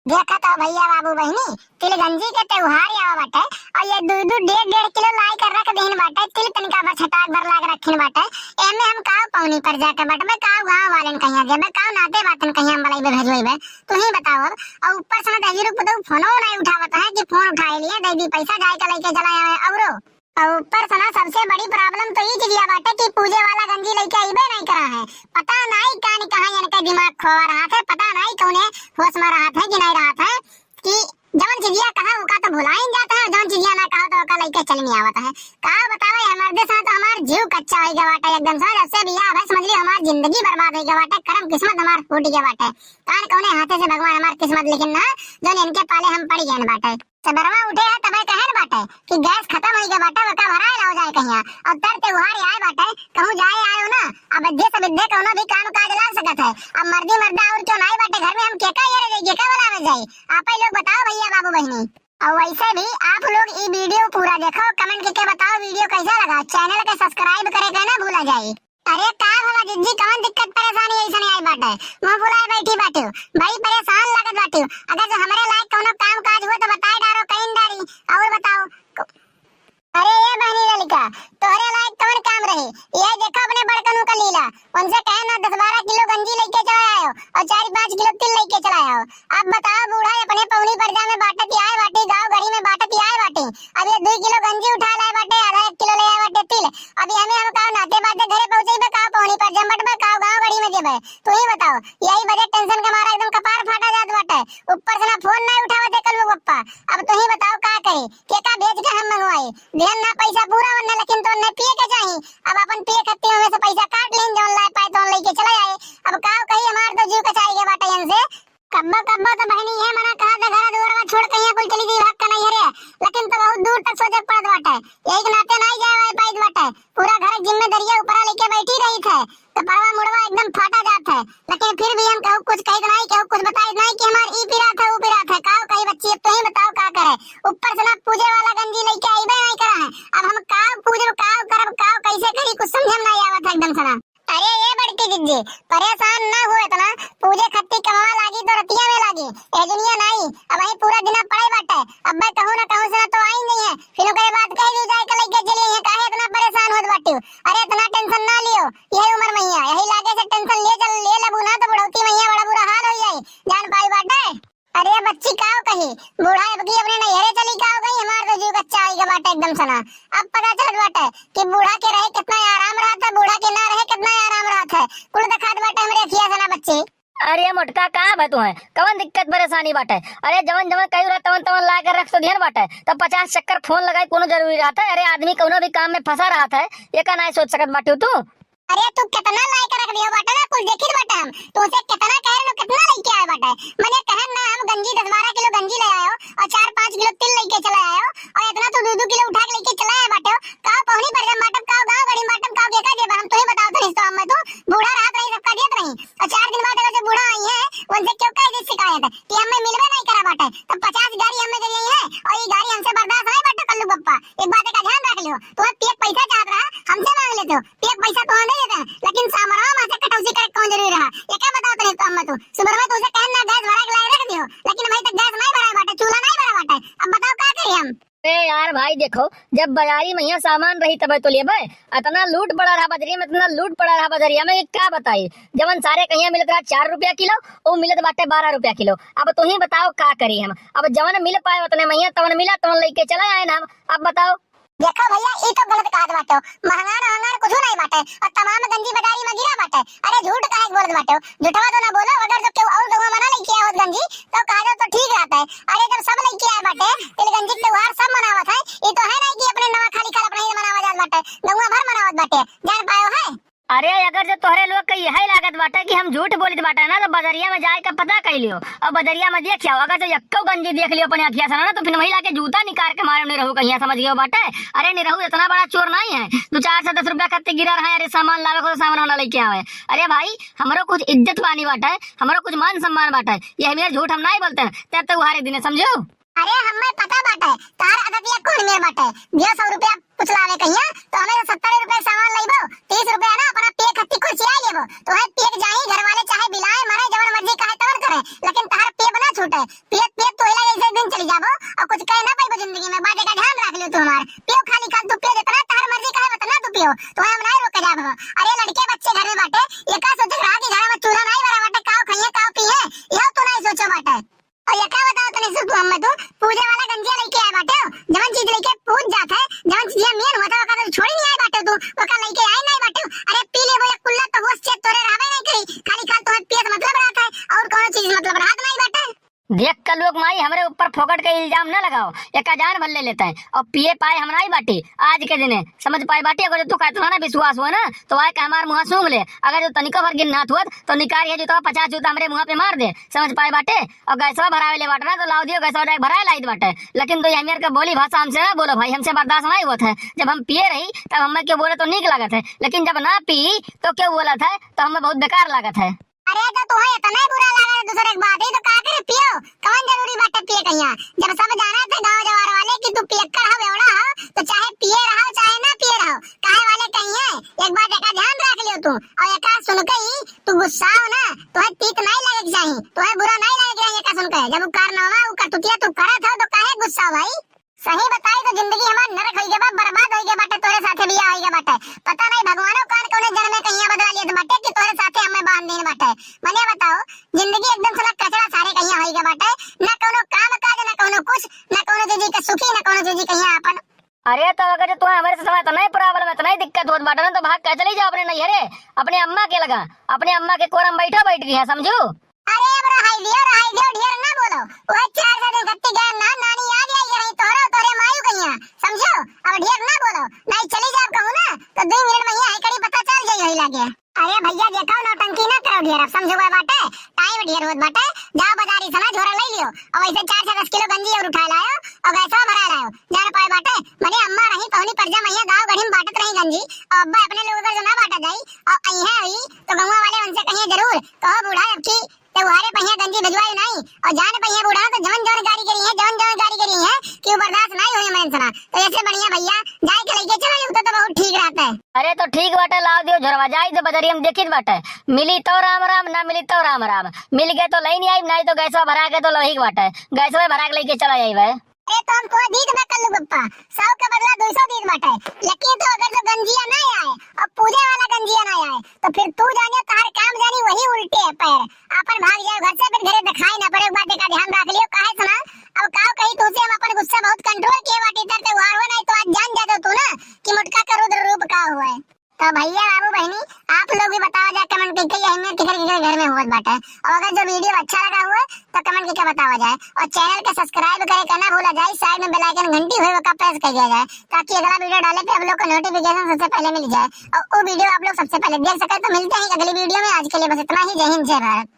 देखा तो भैया बाबू बहनी तिलगंजी के त्योहार आवा बाटे और ये दू दू 1.5 किलो लाई कर रख देन बाटे। तिल तनिका भर छटाक भर लाग रखिन बाटे। एमे हम काव पौनी पर जाके बाटे मैं काव गांव वालन कहिया जेबे काव नाते बातन कहिया हम बलाई भेजोइबे। तू ही बताओ अब और ऊपर से दही रुप तो फोनो नहीं उठावत है कि फोन उठाए लिए दे दी पैसा जाए के लेके चला आवे औरो। और ऊपर से ना सबसे बड़ी प्रॉब्लम तो ये चीज बाटे कि पूजे वाला गंजी लेके आइबे नहीं करा है। पता नहीं कान कहां इनका दिमाग खो रहा है, पता नहीं कौने होश में रहा है कि नहीं रहा है कि जवन चिड़िया कहा उका तो भुला ही जाता है, जवन चिड़िया ना कहा तो उका लेके चल नहीं आवता है। का बतावे हमारे साथ हमार जीव कच्चा हो गया बाटे एकदम से। जब से बियाह है समझ ली हमार जिंदगी बर्बाद हो गया बाटे, कर्म किस्मत हमार फूट गया बाटे। कान कौने हाथे से भगवान हमार किस्मत लेकिन ना जवन इनके पाले हम पड़ गए बाटे। सबरवा उठे है तबे कहन बाटे कि गैस खत्म हो गया बाटे वका भराए ना हो जाए कहिया और तर त्योहार आए बाटे कहूं जाए आयो ना अब दे सब दे कोनो भी काम काज ला सकत है। अब मर्दी मर्दा और क्यों नहीं बाटे घर में हम केका ये रे केका बनावे जाए आप ही लोग बताओ भैया बाबू बहनी। और वैसे भी आप लोग ये वीडियो पूरा देखो, कमेंट करके बताओ वीडियो कैसा लगा, चैनल को सब्सक्राइब करे के ना भूला जाए। अरे का भला जिज्जी कौन दिक्कत परेशानी ऐसा नहीं आई बाटे मुंह फुलाए बैठी बाटे भाई परेशान लागत बाटे। अगर जो हमारे लायक कोनो काम काज हो तो बताए डारो कहीं डारी और बताओ। अरे ये बहनी ललिका तोहरे लायक कौन काम रहे ये देखो अपने बड़कनों का लीला। उनसे कहे ना 10-12 किलो गंजी लेके चला आयो और 4-5 किलो तिल लेके चला आयो। अब बताओ बूढ़ा अपने पौनी परजा में बाटत आए बाटे, गांव गड़ी में बाटत आए बाटे। अब ये 2 किलो गंजी उठा लाए बाटे, आधा 1 किलो ले आए बाटे तिल। अभी हमें हम का नाते बाते घरे पहुंचेबे का पौनी परजा मटबे का गांव गड़ी में जेबे। तू ही बताओ यही बजट टेंशन के मारा एकदम कपार फाटा जात बाटे। ऊपर से ना फोन ना उठावत कल पप्पा। अब तू ही बताओ का करे केका भेज के हम मंगवाए देन ना पैसा पूरा वरना लेकिन तो न पिए के चाहिए। अब अपन पिए खत्ते में से पैसा काट लेन जौन लाए पाए तो लेके चले आए। अब का कही हमार तो जीव कचाई के बाटे यन से कब्बा कब्बा तो बहनी है मना कहा था घर दुआर छोड़ के यहां कोई चली गई भाग का नहीं है लेकिन तो बहुत दूर तक सोचे पड़त बाटे। एक नाते नहीं जाए पाई बाटे पूरा घर जिम्मेदारियां ऊपर लेके बैठी रही थे तो परवा मुड़वा एकदम फाटा जात है। लेकिन फिर भी हम कहू कुछ कही नहीं कहू कुछ बताई नहीं कि हमार ई पीरा था ऊ पीरा था का कही बच्ची। अब तो ही बताओ का करे ऊपर से ना पूजे वाला गंजी लेके आइबे नहीं करा है। अब हम का पूजे का करब का कैसे करी कुछ समझ में नहीं आवत है एकदम से ना। अरे ये बड़की जिज्जी परेशान ना हुए तो ना पूजे खत्ती कमावा लागी तो रतिया में लागी ए दुनिया नहीं। अब वही पूरा दिन पड़े बाटे अब मैं कहूं ना कहूं से ना तो आई नहीं है फिर के बाद कह दी जाए के लेके चली है काहे इतना परेशान होत बाटे। अरे इतना टेंशन ना लियो यही उम्र मैया यही लागे से टेंशन ले चल ले लेबू ना तो बुढ़ौती मैया बड़ा बुरा हाल हो जाए जान पाई बाटे। अरे बच्ची काव कही बूढ़ा अब की अपने नहरे चली काव गई हमार तो जीव कच्चा आई के बाटे एकदम सना। अब पता चलत बाटे कि बूढ़ा के रहे कितना आराम रहा था बूढ़ा के ना रहे कितना आराम रहा था कुल दिखात बाटे हमरे अखिया सना बच्चे। अरे मोटका कहाँ बा तू है कवन दिक्कत परेशानी बाटे। अरे जवन जवन कही रहा तवन तवन ला कर रख तो ध्यान बाटे तब 50 चक्कर फोन लगाई कोनो जरूरी रहता है। अरे आदमी कोनो भी काम में फंसा रहा था ये का नहीं सोच सकत बाटे तू। अरे तू कितना लाई कर रख दिया बाटे ना कुल देखित बाटे हम तो उसे कितना कह रहे कितना लेके आए बाटे। मैंने कहन ना हम गंजी 10-12 किलो गंजी ले आयो और 4-5 किलो तिल लेके चला आयो और इतना तो 2-2 किलो उठा के लेके चला आए बाटे। का पौनी पर जब माटम का गांव गड़ी माटम का केका जेब हम तो ही बताओ तो रिश्ता हम तो बूढ़ा रात रही सबका दियत रही और 4 दिन बाद अगर जो बूढ़ा आई है उनसे क्यों कह दी शिकायत कि हमें मिलवे नहीं करा बाटे तब 50 गाड़ी हमें दे रही है और ये गाड़ी हमसे बर्दाश्त नहीं बाटे कल्लू पप्पा। एक बात का ध्यान रख लियो तो पेट पैसा चाहत रहा हमसे मांग लेते हो पेट पैसा तो दे देते हैं लेकिन सामरा में से कटौती कर कौन जरूरी रहा ये क्या बताओ तो रिश्ता हम तो सुबह में तो उसे कहना गैस भरा के लाए रख दियो लेकिन अभी तक गैस नहीं भरा बाटे चूल्हा नहीं भरा बाटे। अब बताओ क्या करें हम। अरे यार भाई देखो जब बाजारी में यहाँ सामान रही तब तो लेबे इतना लूट पड़ा रहा बजरिया में इतना लूट पड़ा रहा बजरिया में क्या बताई। जवन सारे कहीं मिलत रहा 4 रुपया किलो वो मिलत बाटे 12 रुपया किलो। अब तुम ही बताओ का करी हम। अब जवन मिल पाए उतने मैया तवन मिला तवन लेके चला आए ना हम। अब बताओ देखो भैया ये तो गलत बात बाटे महंगा कुछ नहीं बाटे और तमाम गंजी बाजारी में गिरा बाटे। अरे झूठ काहे बोलत बाटे झूठवा तो ना बोलो अगर जो केहू और लोग मना नहीं किया होत गंजी तो कहा तो ठीक रहता है। अरे जब सब नहीं किया बाटे तिल गंजी त्योहार सब मनावत है ये तो है नहीं कि अपने नवा खाली खाल अपने ही मनावा जात बाटे गंगा भर मनावत बाटे जान पायो है। अरे अगर जो तोहरे लोग का यही लागत बाटे कि हम झूठ बोलित बाटे ना तो बजरिया में जाए का पता कर लियो और बजरिया में देख आओ अगर जो यक्को गंजी देख लियो अपने अखिया से ना तो फिर महिला के जूता निकाल के मारे नहीं रहू कहीं समझ गयो बाटे। अरे नहीं रहू इतना बड़ा चोर नहीं है 2-4 से 10 रुपया खत्ते गिरा रहा है। अरे सामान लावे को सामान वाला लेके आवे। अरे भाई हमारो कुछ इज्जत पानी बाटे हमारो कुछ मान सम्मान बाटे ये मेरे झूठ हम नहीं बोलते तब तक उहारे दिन समझो। अरे हमें पता बाटे तार अदतिया कौन मेरे बाटे 100 रुपया कुछ लावे कहिया तो हमें 70 रुपए सामान लइबो 30 रुपया ना अपना पेट खत्ती कुछ चाहिए वो तो है पेट जाई घर वाले चाहे बिलाए मरे जबर मर्जी कहे तवर करे, लेकिन तार पे बना छूटे, पियत पियत तो हिला जैसे दिन चली जाबो और कुछ कह ना पाइबो जिंदगी में। बाजे का ध्यान रख लियो तू हमार, पियो खाली खाल तू पियो जितना तार मर्जी का है उतना तू पियो, तो हम नहीं रोक के जाबो। अरे लड़के बच्चे घर में बाटे, ये का सोचे रहा कि घर में चूल्हा नहीं भरा बाटे, काव खइए काव पिए, यह तो नहीं सोचो बाटे। और ये क्या बताओ तने से तू हमें तू पूजे वाला गंजिया लेके आए बाटे, जवन चीज लेके पूज जात है, जवन चीज मेन होता है का छोड़ी नहीं आए बाटे तू, वो का लेके आए नहीं बाटे। अरे पी ले वो एक कुल्ला तो होश चेक तोरे रहबे नहीं करी, खाली खाल तो पियत मतलब रहता है और कौन चीज मतलब रहत नहीं बाटे। देख कर लोग माई हमरे ऊपर फोकट का इल्जाम न लगाओ, एक जान भर ले लेते हैं और पिए पाए हम नहीं बाटी आज के दिन समझ पाए बाटी। अगर तू कहता ना विश्वास हुआ ना तो आए हमारे मुँह सूंघ ले, अगर जो तनिका भर गिन हाथ हुआ तो निकाल है जूता 50 जूता हमारे मुँह पे मार दे, समझ पाए बाटे। और गैसवा भरावे ले बाटे ना तो लाओ दियो गैसवा डायरेक्ट भराए लाई बाटे, लेकिन तो हमें का बोली भाषा हमसे ना बोलो भाई, हमसे बर्दाश्त नहीं हुआ था। जब हम पिए रही तब हमें क्यों बोले तो नीक लागत है, लेकिन जब ना पी तो क्यों बोला था तो हमें बहुत बेकार लागत है। अरे तो तुम्हें इतना बुरा लगा दूसरे एक बात है तो का करे पियो, कौन जरूरी बाटे पिए कहिया। जब सब जाना थे गांव जवार वाले कि तू पियक्कड़ हो बेवड़ा हो, तो चाहे पिए रहो चाहे ना पिए रहो, काहे वाले कहिए एक बात का ध्यान रख लियो तू। और एक सुन के ही तू गुस्सा हो ना तो तीत नहीं लगे चाहिए, तो बुरा नहीं लगे एक सुन के। जब कारनामा उ कटुतिया तू करत हो तो काहे गुस्सा भाई। सही बताई तो जिंदगी हमार नरक होई गए, बर्बाद होई गए बाटे, तोरे साथे बिया होई गए बाटे। पता नहीं भगवानो कान कोने जन्म में कहिया बदला लिया बाटे कि तोरे साथे हमें बांध देन बाटे। मने बताओ जिंदगी एकदम साला कचरा सारे कहिया होई गए बाटे, ना कोनो काम काज ना कोनो कुछ, ना कोनो चीज के सुखी ना कोनो चीज कहिया अपन। अरे तो अगर तुम्हें हमारे से समय तो नहीं प्रॉब्लम है तो नहीं दिक्कत होत बाटे ना तो भाग के चली जाओ अपने नैहरे, अपने अम्मा के लगा, अपने अम्मा के कोरम बैठ गई है समझो। अरे अब रहाई दियो ढेर ना बोलो, वो 4 दिन गत्ती गए ना नानी आ जाई रही तोरो तोरे मायू कहिया समझो। अब ढेर ना बोलो, नहीं चली जाओ कहूं ना तो 2 मिनट में ही कड़ी पता चल जाई होई लागे। अरे भैया देखो नौटंकी ना करो ढेर, अब समझो बाटे टाइम ढेर होत बाटे, जाओ बाजारी से ना झोरा ले लियो और वैसे 4 से 10 किलो गंजी और उठा लायो और गैसवा भरा लायो जान पाए बाटे। मने अम्मा रही पौनी परजा मैया गांव गढ़ी में बाटत रही गंजी और अब्बा अपने लोगों का जो ना बाटा जाई और अइहे हुई तो गंवा वाले उनसे कहिए जरूर कहो बूढ़ा अब की त्योहारे पहिया गंजी भिजवाई नहीं और जान पहिया बूढ़ा तो जवन गाड़ी करी है कि वो बर्दाश्त नहीं हुई मैं सुना। तो ऐसे बढ़िया भैया जाए के लेके चलो तो बहुत ठीक रहता है। अरे तो ठीक बाटे लाओ दियो झोरवा जाई तो बजरी हम देखित बाटे, मिली तो राम राम ना मिली तो राम राम, मिल गए तो लई नहीं आई नहीं तो गैसवा भरा के तो लोही बाटे, गैसवा भरा के लेके चला जाई भाई। अरे तो हम थोड़ा दीद में कर लू पप्पा, 100 का बदला 200 दीद बाटे, लेकिन तो अगर जो गंजिया नहीं आए और पूजे वाला गंजिया नहीं आए तो फिर तू जाने तार काम जानी वही उल्टे है पैर, अपन भाग जाए घर से फिर घरे दिखाई ना पड़े। एक बात का ध्यान रख लियो काहे सुना। अब काव कही तुझे हम अपन गुस्सा बहुत कंट्रोल किए बाटी तरते हुआ हो नहीं तो आज जान जाते तू ना कि मुटका का रुद्र रूप का हुआ है। तो भैया बाबू बहनी आप लोग भी बताओ जाए कमेंट करके ये हमें किधर घर में हुआ बाटा है, और अगर जो वीडियो अच्छा लगा हुआ तो कमेंट करके बतावा जाए और चैनल को सब्सक्राइब करे करना भूला जाए, साइड में बेल आइकन घंटी हुई का प्रेस कर दिया जाए ताकि अगला वीडियो डाले पे आप लोग को नोटिफिकेशन सबसे पहले मिल जाए और वो वीडियो आप लोग सबसे पहले देख सके। तो मिलते हैं अगली वीडियो में, आज के लिए बस इतना ही। जय हिंद जय भारत।